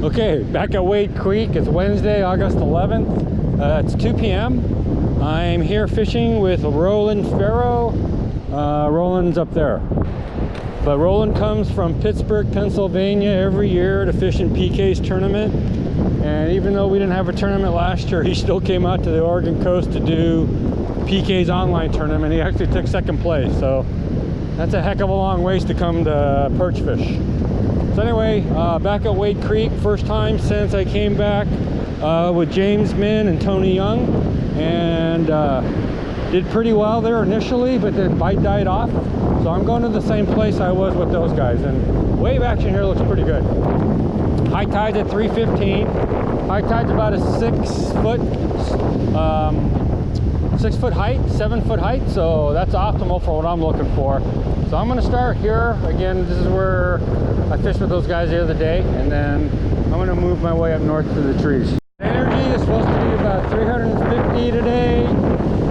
Okay, back at Wade Creek. It's Wednesday, August 11th. It's 2 p.m. I'm here fishing with Roland Farrow. Roland's up there. But Roland comes from Pittsburgh, Pennsylvania every year to fish in PK's tournament. And even though we didn't have a tournament last year, he still came out to the Oregon coast to do PK's online tournament. He actually took second place. So that's a heck of a long ways to come to perch fish. So anyway, back at Wade Creek, first time since I came back with James Min and Tony Young, and did pretty well there initially, but the bite died off. So I'm going to the same place I was with those guys, and wave action here looks pretty good. High tide's at 3:15. High tide's about a 6 foot height, 7 foot height, so that's optimal for what I'm looking for. So I'm going to start here. Again, this is where I fished with those guys the other day, and then I'm going to move my way up north to the trees. Energy is supposed to be about 350 today,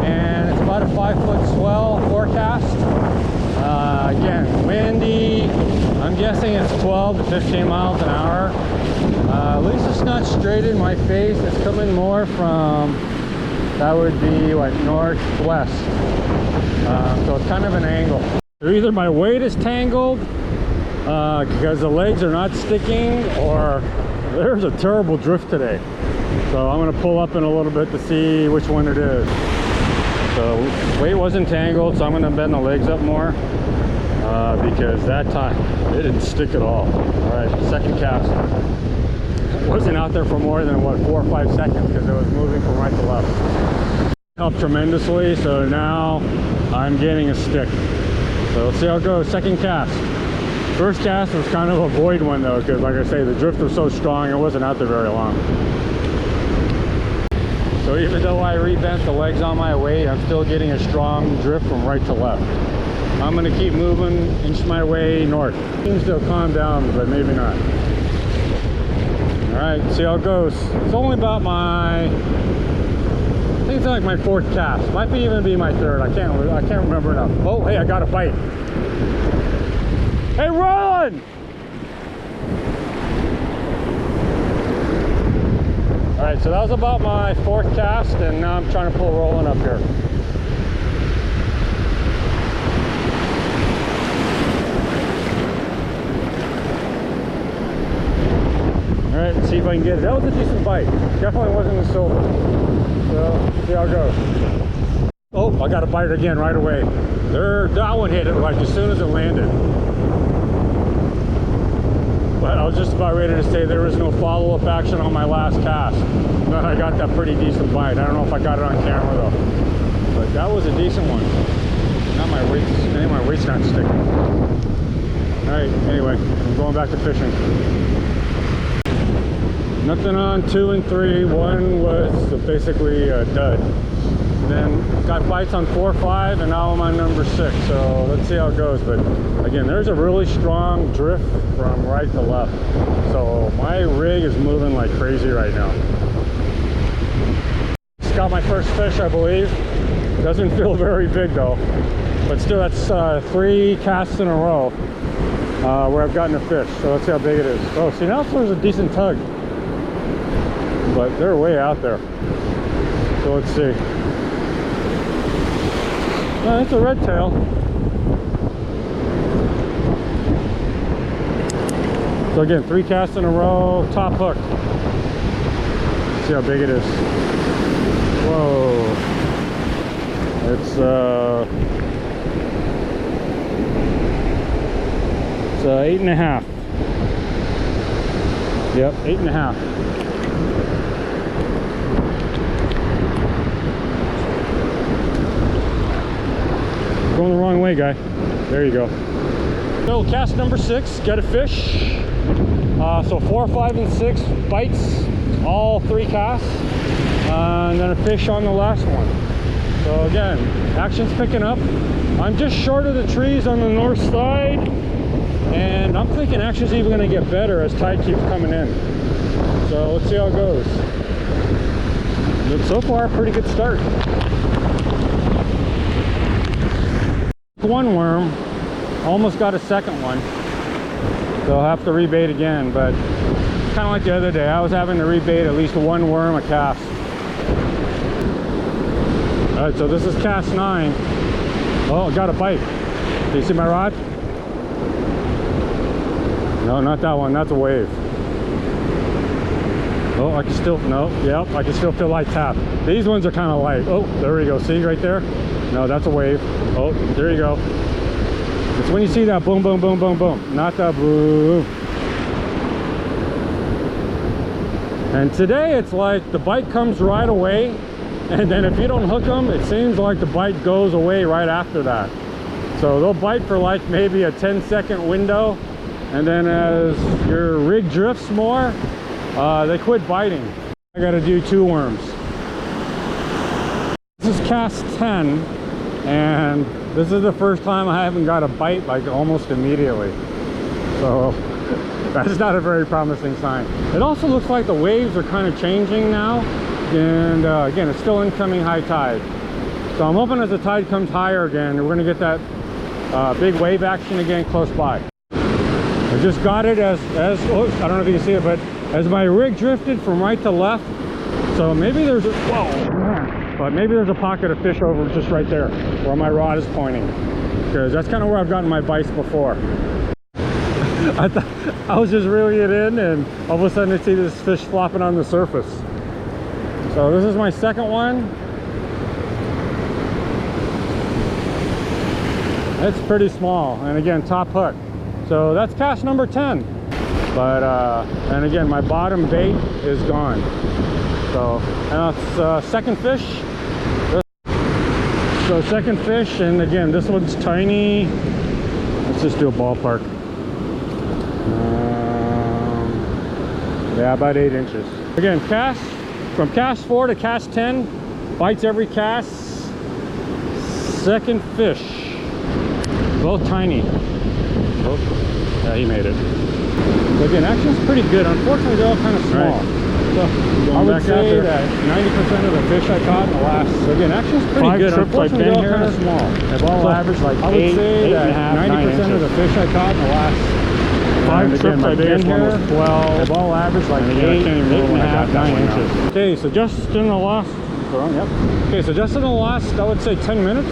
and it's about a 5-foot swell forecast. Again, windy. I'm guessing it's 12 to 15 miles an hour. At least it's not straight in my face. It's coming more from, that would be what, northwest. So it's kind of an angle. So either my weight is tangled because the legs are not sticking, or there's a terrible drift today. So I'm going to pull up in a little bit to see which one it is. So weight wasn't tangled, so I'm going to bend the legs up more because that time it didn't stick at all. All right, second cast. Wasn't out there for more than what, 4 or 5 seconds because it was moving from right to left. Helped tremendously, so now I'm getting a stick. So let's see how it goes. Second cast. First cast was kind of a void one though, because like I say, the drift was so strong it wasn't out there very long. So even though I rebent the legs on my weight, I'm still getting a strong drift from right to left. I'm going to keep moving, inch my way north. Seems to have calmed down, but maybe not. Alright, see how it goes. It's only about my, I think it's like my 4th cast. Might be even be my 3rd. I can't remember enough. Oh, hey, I got a bite. Hey, Roland! All right, so that was about my 4th cast, and now I'm trying to pull Roland up here. All right, let's see if I can get it. That was a decent bite. Definitely wasn't a silver. So, see how it goes. Oh, I got a bite again right away. That one hit it like as soon as it landed. But I was just about ready to say there was no follow-up action on my last cast. Then I got that pretty decent bite. I don't know if I got it on camera though. But that was a decent one. Not my weight. My weight's not sticking. Alright, anyway, I'm going back to fishing. Nothing on 2 and 3. 1 was basically a dud. Then got bites on 4, 5, and now I'm on number 6. So let's see how it goes. But again, there's a really strong drift from right to left. So my rig is moving like crazy right now. Just got my first fish, I believe. Doesn't feel very big though. But still, that's 3 casts in a row where I've gotten a fish. So let's see how big it is. Oh, see, now there's a decent tug. But they're way out there. So let's see. Oh, it's a red tail. So again, 3 casts in a row, top hook. Let's see how big it is. Whoa. It's 8.5. Yep, 8.5. Going the wrong way, guy. There you go. So cast number 6, got a fish. So 4, 5, and 6 bites, all 3 casts, and then a fish on the last one. So again, action's picking up. I'm just short of the trees on the north side, and I'm thinking action's even going to get better as tide keeps coming in. So let's see how it goes. But so far, a pretty good start. One worm, almost got a second one, so I'll have to rebait again, but kind of like the other day. I was having to rebait at least one worm a cast. All right, so this is cast 9. Oh, got a bite. Do you see my rod? No, not that one. That's a wave. Oh, I can still, no, yep, I can still feel light tap. These ones are kind of light. Oh, there we go. See right there? No, that's a wave. Oh, there you go. It's when you see that boom, boom, boom, boom, boom. Not that boom. And today it's like the bite comes right away. And then if you don't hook them, it seems like the bite goes away right after that. So they'll bite for like maybe a 10-second window. And then as your rig drifts more, they quit biting. I gotta do 2 worms. This is cast 10, and this is the first time I haven't got a bite like almost immediately. So that's not a very promising sign. It also looks like the waves are kind of changing now, and again, it's still incoming high tide. So I'm hoping as the tide comes higher again, we're gonna get that big wave action again close by. I just got it as oh, I don't know if you can see it, but as my rig drifted from right to left, so maybe there's a, whoa, man, but maybe there's a pocket of fish over just right there where my rod is pointing, because that's kind of where I've gotten my bites before. I thought I was just reeling it in, and all of a sudden I see this fish flopping on the surface. So this is my second one. It's pretty small, and again, top hook. So that's cast number 10. But and again, my bottom bait is gone. So and that's second fish. So second fish, and again, this one's tiny. Let's just do a ballpark. Yeah, about 8 inches. Again, cast from cast 4 to cast 10, bites every cast. Second fish, both tiny. Oh, yeah, he made it. So again, action's pretty good. Unfortunately, they're all kind of small. Right. So I would say that 90% of the fish I caught in the last. So again, action's pretty good. Unfortunately, they're all kind of small. They've all averaged like 90% of the fish I caught in the last 5 trips I've been here. 12. They've all averaged like 8.5, 9 inches. Okay, so just in the last. Yep. Okay, so just in the last, I would say 10 minutes.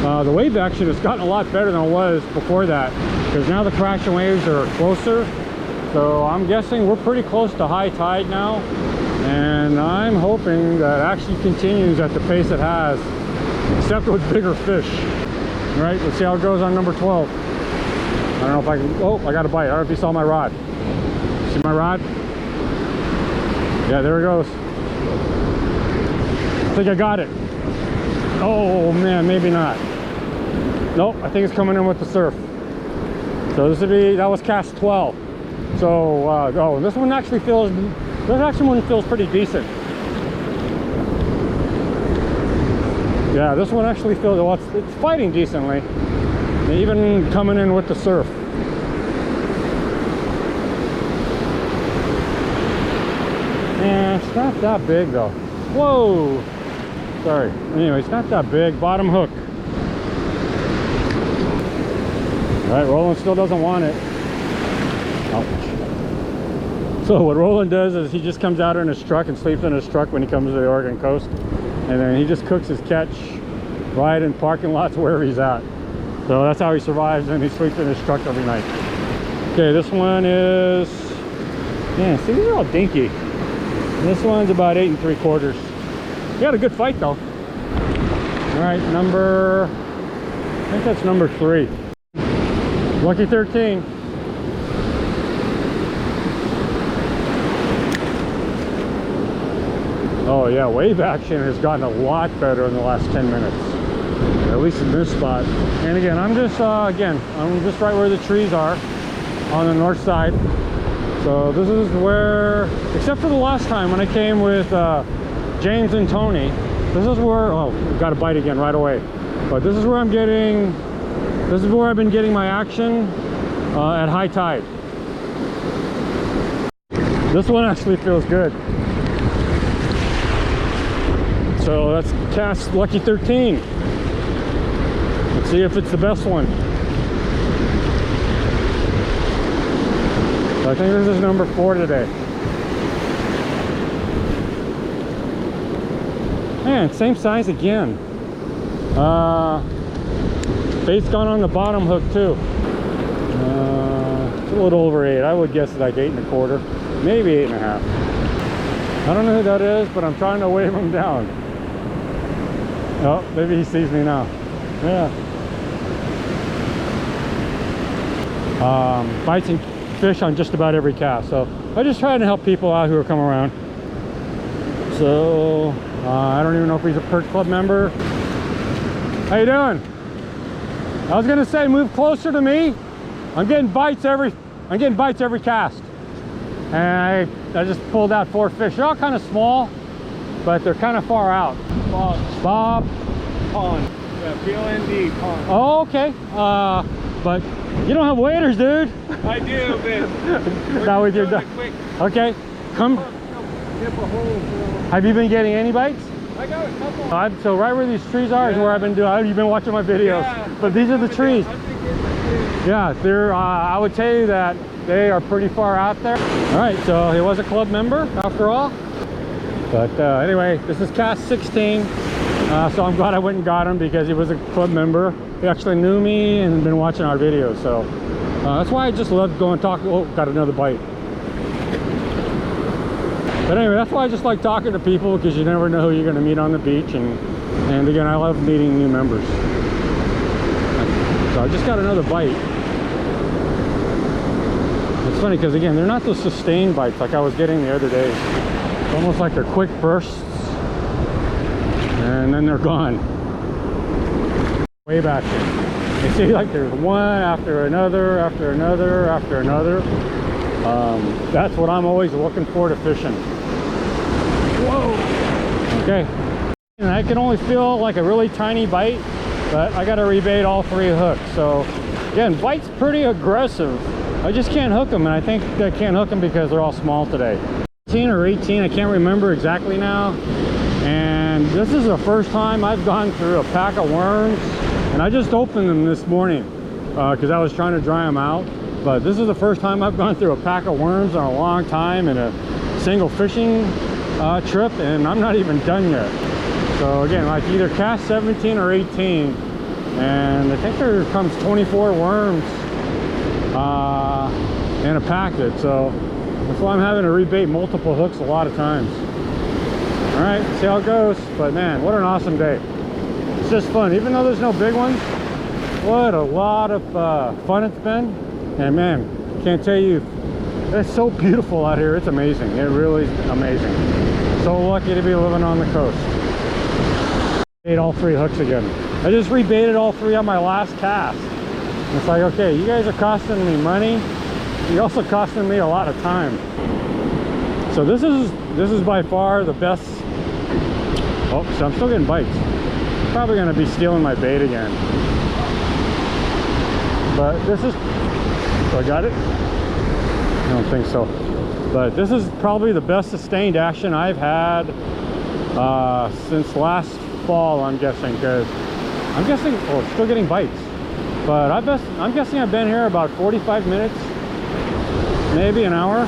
The wave action has gotten a lot better than it was before that, because now the crashing waves are closer. So I'm guessing we're pretty close to high tide now, and I'm hoping that action continues at the pace it has, except with bigger fish. All right, let's see how it goes on number 12. I don't know if I can, oh, I got a bite. I don't know if you saw my rod. See my rod? Yeah, there it goes. I think I got it. Oh man, maybe not. Nope, I think it's coming in with the surf. So this would be, that was cast 12. So, oh, this one actually feels, this actually one feels pretty decent. Yeah, this one actually feels, well, it's fighting decently. Even coming in with the surf. Yeah, it's not that big though. Whoa! Sorry. Anyway, it's not that big. Bottom hook. All right, Roland still doesn't want it. Ouch. So what Roland does is he just comes out in his truck and sleeps in his truck when he comes to the Oregon coast, and then he just cooks his catch right in parking lots wherever he's at. So that's how he survives, and he sleeps in his truck every night. Okay, this one is, yeah, see, these are all dinky. This one's about 8 3/4. You had a good fight though. All right, number, I think that's number 3. Lucky 13. Oh yeah, wave action has gotten a lot better in the last 10 minutes. At least in this spot. And again, I'm just right where the trees are on the north side. So this is where, except for the last time when I came with James and Tony, this is where, oh, got a bite again right away. But this is where I'm getting, this is where I've been getting my action at high tide. This one actually feels good. So that's cast Lucky 13. Let's see if it's the best one. I think this is number 4 today. Man, same size again. Bait's gone on the bottom hook too. It's a little over 8. I would guess like 8 1/4, maybe 8 1/2. I don't know who that is, but I'm trying to wave him down. Oh, maybe he sees me now. Yeah. Bites and fish on just about every cast. So I just trying to help people out who are coming around. So I don't even know if he's a Perch Club member. How you doing? I was gonna say move closer to me. I'm getting bites every cast. And I just pulled out 4 fish. They're all kind of small, but they're kind of far out. Bob Pond. Yeah, BLND Pond. Oh, okay. But you don't have waders, dude. I do, but not with your duck. Okay, come. Dip a hole. Have you been getting any bites? I got a couple. So right where these trees are is where I've been doing. You've been watching my videos, but these are the trees. Yeah, they're. I would tell you that they are pretty far out there. All right, so he was a club member after all. But anyway, this is cast 16. So I'm glad I went and got him because he was a club member. He actually knew me and been watching our videos. So that's why I just love going talk. Oh, got another bite. But anyway, that's why I just like talking to people, because you never know who you're going to meet on the beach. And again, I love meeting new members. So I just got another bite. It's funny because again, they're not those sustained bites like I was getting the other day. It's almost like they're quick bursts and then they're gone. Way back there. You see, like there's one after another, after another, after another. That's what I'm always looking for to fishing. Whoa! Okay. And I can only feel like a really tiny bite, but I got to rebait all 3 hooks. So again, bite's pretty aggressive. I just can't hook them, and I think I can't hook them because they're all small today. 18 or 18, I can't remember exactly now. And this is the first time I've gone through a pack of worms, and I just opened them this morning because I was trying to dry them out. But this is the first time I've gone through a pack of worms in a long time in a single fishing trip, and I'm not even done yet. So again, like either cast 17 or 18, and I think there comes 24 worms in a packet. So that's why I'm having to rebait multiple hooks a lot of times. All right, see how it goes. But man, what an awesome day. It's just fun, even though there's no big ones. What a lot of fun it's been. And man, can't tell you, it's so beautiful out here. It's amazing. It really is amazing. So lucky to be living on the coast. Ate all 3 hooks again. I just rebaited all 3 on my last cast. It's like, okay, you guys are costing me money. You're also costing me a lot of time. So this is by far the best. Oh, so I'm still getting bites. Probably gonna be stealing my bait again. But this is, I got it? I don't think so. But this is probably the best sustained action I've had since last fall, I'm guessing, because I'm guessing, oh, still getting bites. But I'm guessing I've been here about 45 minutes, maybe an hour.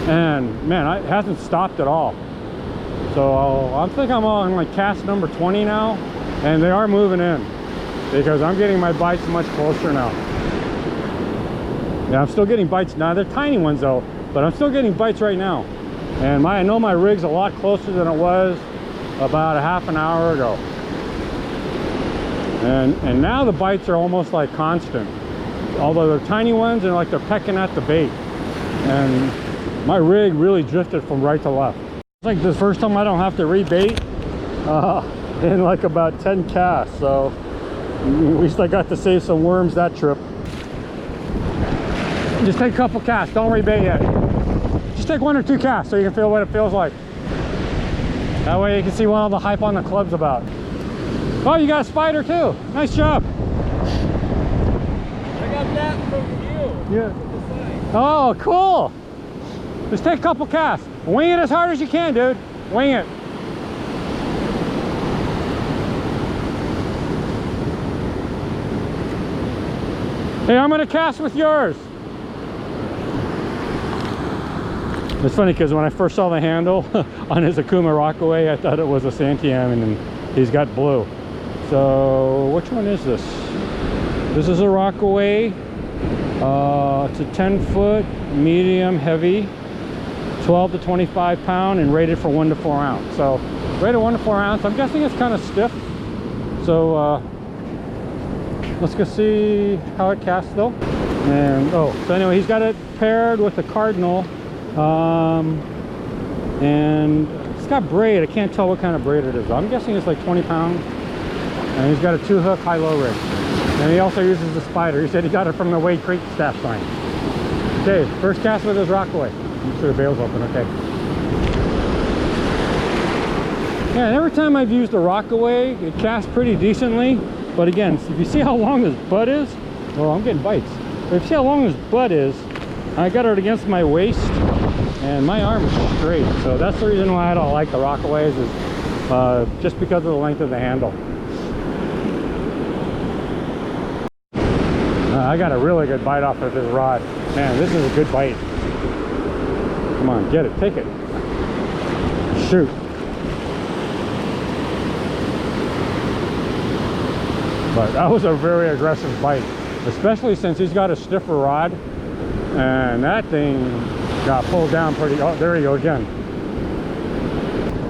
And man, it hasn't stopped at all. So I think I'm on like cast number 20 now, and they are moving in because I'm getting my bites much closer now. Yeah, I'm still getting bites now. They're tiny ones though, but I'm still getting bites right now. And I know my rig's a lot closer than it was about a half an hour ago. And now the bites are almost like constant. Although they're tiny ones and like they're pecking at the bait. And my rig really drifted from right to left. It's like the first time I don't have to rebait in like about 10 casts. So at least I got to save some worms that trip. Just take a couple casts, don't rebait yet. Just take 1 or 2 casts so you can feel what it feels like. That way you can see what all the hype on the club's about. Oh, you got a spider too. Nice job. I got that from you. Yeah. Oh, cool. Just take a couple casts. Wing it as hard as you can, dude. Wing it. Hey, I'm gonna cast with yours. It's funny because when I first saw the handle on his Okuma Rockaway, I thought it was a Santiam, and he's got blue. So which one is this? This is a Rockaway. It's a 10-foot, medium, heavy, 12 to 25 pound, and rated for 1 to 4 ounce. So rated 1 to 4 ounce. I'm guessing it's kind of stiff. So let's go see how it casts though. And so anyway, he's got it paired with a Cardinal, and it's got braid. I can't tell what kind of braid it is. I'm guessing it's like 20 pounds. And he's got a 2-hook high-low rig. And he also uses the Spider. He said he got it from the Wade Creek staff sign. Okay, first cast with his Rockaway. Make sure the bail's open, okay. Yeah, and every time I've used the Rockaway, it casts pretty decently. But again, if you see how long this butt is, well, I'm getting bites. But if you see how long this butt is, I got it against my waist, and my arm is straight. So that's the reason why I don't like the Rockaways, is just because of the length of the handle. I got a really good bite off of this rod. Man, this is a good bite. Come on, get it, take it. Shoot. But that was a very aggressive bite, especially since he's got a stiffer rod, and that thing got pulled down pretty. Oh, there you go again.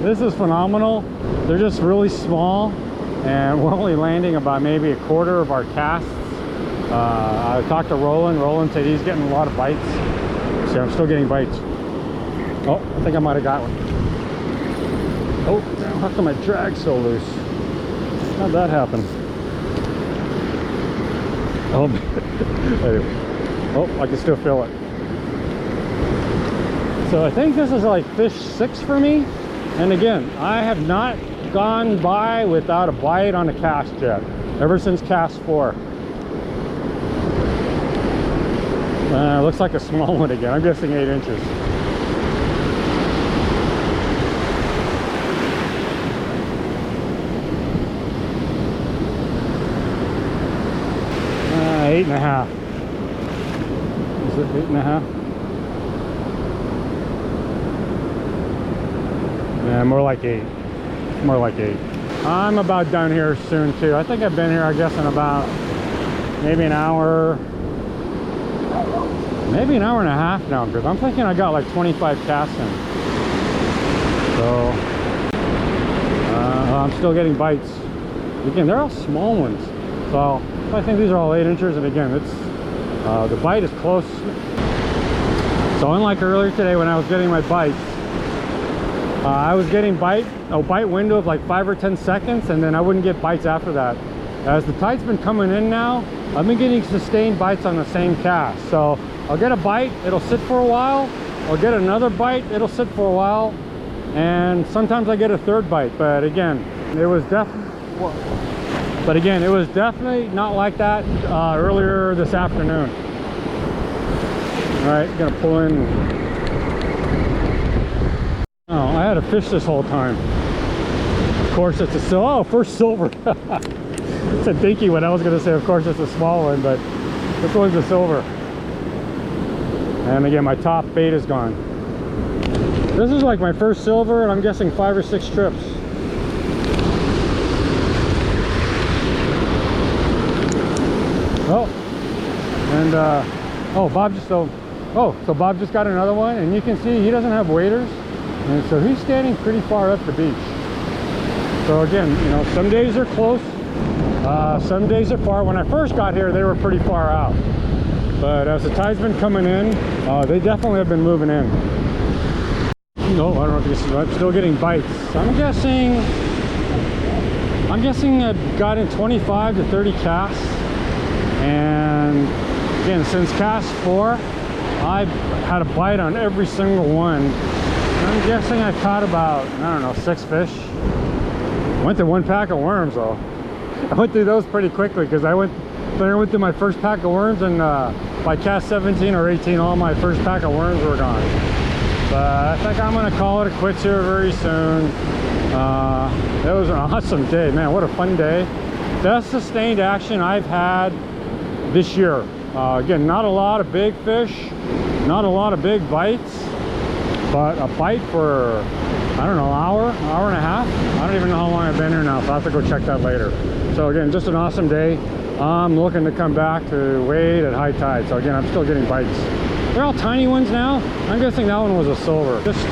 This is phenomenal. They're just really small, and we're only landing about maybe a quarter of our casts. I talked to Roland. Roland said he's getting a lot of bites. See, I'm still getting bites. Oh, I think I might have got one. Oh, how come my drag's so loose? How'd that happen? Oh, anyway. Oh, I can still feel it. So I think this is like fish 6 for me. And again, I have not gone by without a bite on a cast yet, ever since cast 4. Looks like a small one again. I'm guessing 8 inches. Eight and a half. Is it 8.5? Yeah, more like 8. More like 8. I'm about done here soon too. I think I've been here, I guess, in about maybe an hour. Maybe an hour and a half now, because I'm thinking I got like 25 casts in. So I'm still getting bites. Again, they're all small ones. So I think these are all 8 inches, and again, it's the bite is close. So unlike earlier today when I was getting my bites, I was getting a bite window of like 5 or 10 seconds, and then I wouldn't get bites after that. As the tide's been coming in now, I've been getting sustained bites on the same cast. So I'll get a bite, it'll sit for a while. I'll get another bite, it'll sit for a while. And sometimes I get a third bite. But again, it was definitely not like that earlier this afternoon. All right, gonna pull in. Oh, I had a fish this whole time. Of course, it's a silver. Oh, first silver. It's a dinky one. I was gonna say, of course, it's a small one, but this one's a silver. And again, my top bait is gone. This is like my first silver, and I'm guessing 5 or 6 trips. Oh, and oh, Bob just so Bob just got another one, and you can see he doesn't have waders, and so he's standing pretty far up the beach. So again, you know, some days they're close, some days are far. When I first got here, they were pretty far out, but as the tide's been coming in, they definitely have been moving in. No, I don't know if this is, I'm still getting bites. I'm guessing I've gotten 25 to 30 casts. And again, since cast 4, I've had a bite on every single one. I'm guessing I caught about, I don't know, 6 fish. Went through 1 pack of worms though. I went through those pretty quickly because I went through my first pack of worms, and by cast 17 or 18, all my first pack of worms were gone. But I think I'm gonna call it a quits here very soon. It was an awesome day, man. What a fun day. Best sustained action I've had this year. Again, not a lot of big fish, not a lot of big bites, But a bite for, I don't know, hour and a half. I don't even know how long I've been here now, so I'll have to go check that later. So again, just an awesome day. I'm looking to come back to wade at high tide. So again, I'm still getting bites. They're all tiny ones now. I'm guessing that one was a silver. Just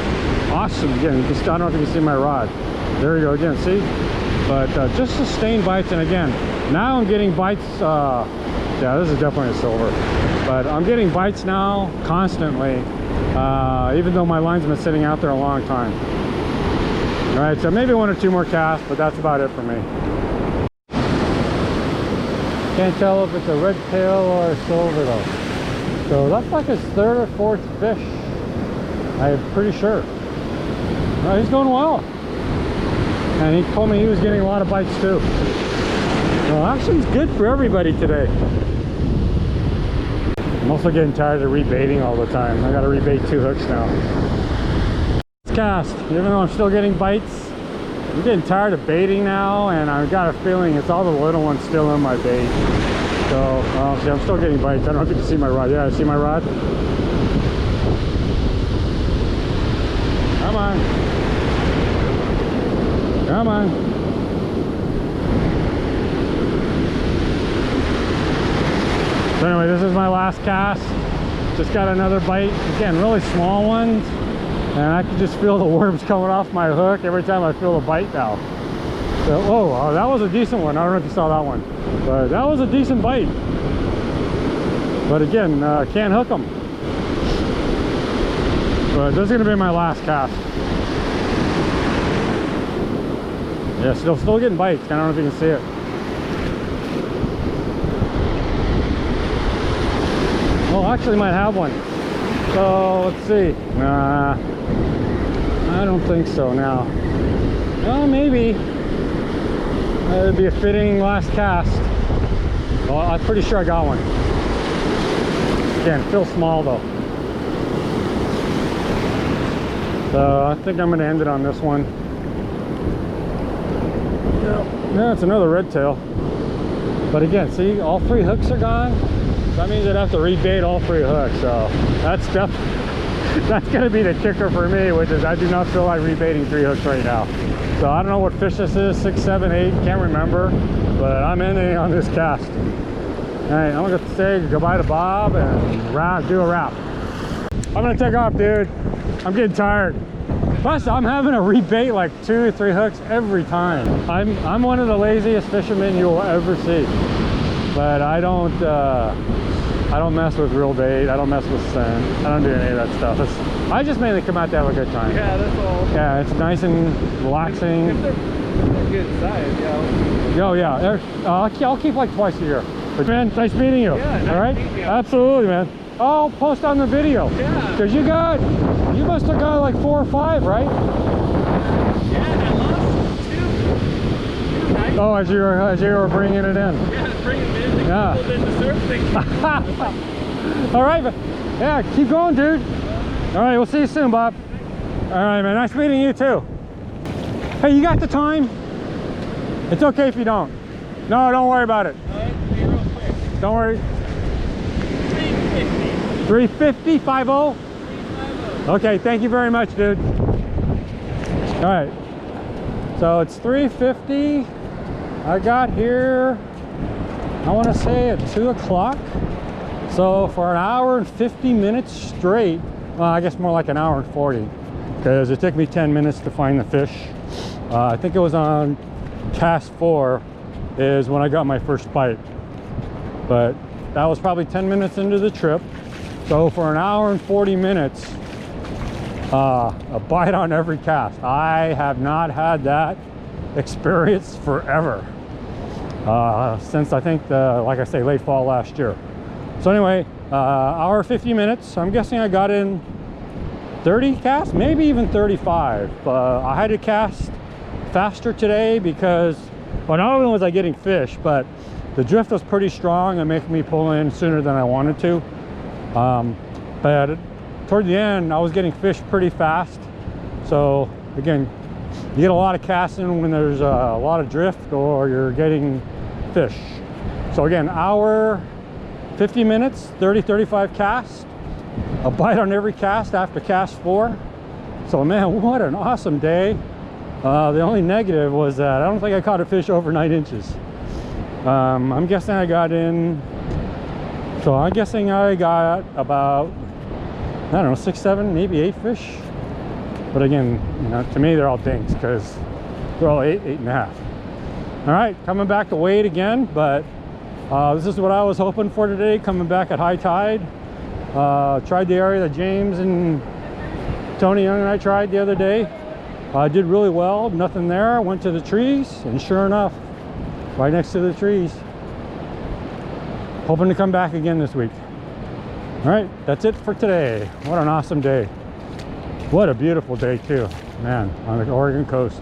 awesome. Again, you can, I don't know if you can see my rod. There you go again, see? But just sustained bites. And again, now I'm getting bites. Yeah, this is definitely a silver. But I'm getting bites now constantly, even though my line's been sitting out there a long time. All right, so maybe 1 or 2 more casts, but that's about it for me. Can't tell if it's a red tail or a silver though. So that's like his 3rd or 4th fish. I'm pretty sure. He's going well. And he told me he was getting a lot of bites too. Well, actually it's good for everybody today. I'm also getting tired of rebaiting all the time. I gotta rebait 2 hooks now. Let's cast. Even though I'm still getting bites, I'm getting tired of baiting now, and I've got a feeling it's all the little ones still in my bait. So, see, I'm still getting bites. I don't know if you can see my rod. Yeah, I see my rod. Come on. Come on. So anyway, this is my last cast. Just got another bite. Again, really small ones. And I can just feel the worms coming off my hook every time I feel a bite now. So, oh, that was a decent one. I don't know if you saw that one. But that was a decent bite. But again, can't hook them. But this is going to be my last cast. Yeah, still getting bites. I don't know if you can see it. Well, actually might have one. So let's see. Nah, I don't think so now. Well, maybe. It'd be a fitting last cast. Well, I'm pretty sure I got one. Again, feels small though. So I think I'm going to end it on this one. Yeah, it's another red tail. But again, see, all 3 hooks are gone. That means I'd have to rebait all 3 hooks. So that's going to be the kicker for me, which is I do not feel like rebaiting 3 hooks right now. So I don't know what fish this is, 6, 7, 8, can't remember. But I'm ending on this cast. All right, I'm going to say goodbye to Bob and do a wrap. I'm going to take off, dude. I'm getting tired. Plus, I'm having to rebait like 2 or 3 hooks every time. I'm one of the laziest fishermen you'll ever see. But I don't mess with real bait. I don't mess with sand. I don't do any of that stuff. I just mainly come out to have a good time. Yeah, that's all. Yeah, it's nice and relaxing. If they're good size, yeah. Oh yeah, I'll keep like twice a year. But man, nice meeting you. Yeah, nice all right, meeting you. Absolutely, man. I'll post on the video. Yeah. Because you must have got like 4 or 5, right? Yeah, I lost 2. Nice. Oh, as you were bringing it in. Yeah, bring them in. Yeah. Then the surf thing. All right, but yeah, keep going, dude. All right, we'll see you soon, Bob. All right, man. Nice meeting you too. Hey, you got the time? It's okay if you don't. No, don't worry about it. Be real quick. Don't worry. 350. 350, 50? 350. Okay, thank you very much, dude. All right. So it's 350. I got here, I want to say at 2 o'clock. So for an hour and 50 minutes straight, well, I guess more like an hour and 40, because it took me 10 minutes to find the fish. I think it was on cast 4 is when I got my first bite. But that was probably 10 minutes into the trip. So for an hour and 40 minutes, a bite on every cast. I have not had that experience forever. Since I think like I say, late fall last year. So anyway, hour 50 minutes. I'm guessing I got in 30 casts, maybe even 35. I had to cast faster today because, well, not only was I getting fish, but the drift was pretty strong and making me pull in sooner than I wanted to. But toward the end, I was getting fish pretty fast. So again, you get a lot of casting when there's a lot of drift or you're getting fish. So again, hour 50 minutes, 30-35 casts, a bite on every cast after cast 4. So man, what an awesome day. The only negative was that I don't think I caught a fish over 9 inches. I'm guessing I got in, so I'm guessing I got about, I don't know, 6, 7, maybe 8 fish. But again, you know, to me they're all dinks because they're all 8, 8.5. All right, coming back to wade again, but this is what I was hoping for today, coming back at high tide. Tried the area that James and Tony Young and I tried the other day. I did really well, nothing there. Went to the trees, and sure enough, right next to the trees. Hoping to come back again this week. All right, that's it for today. What an awesome day. What a beautiful day too, man, on the Oregon coast.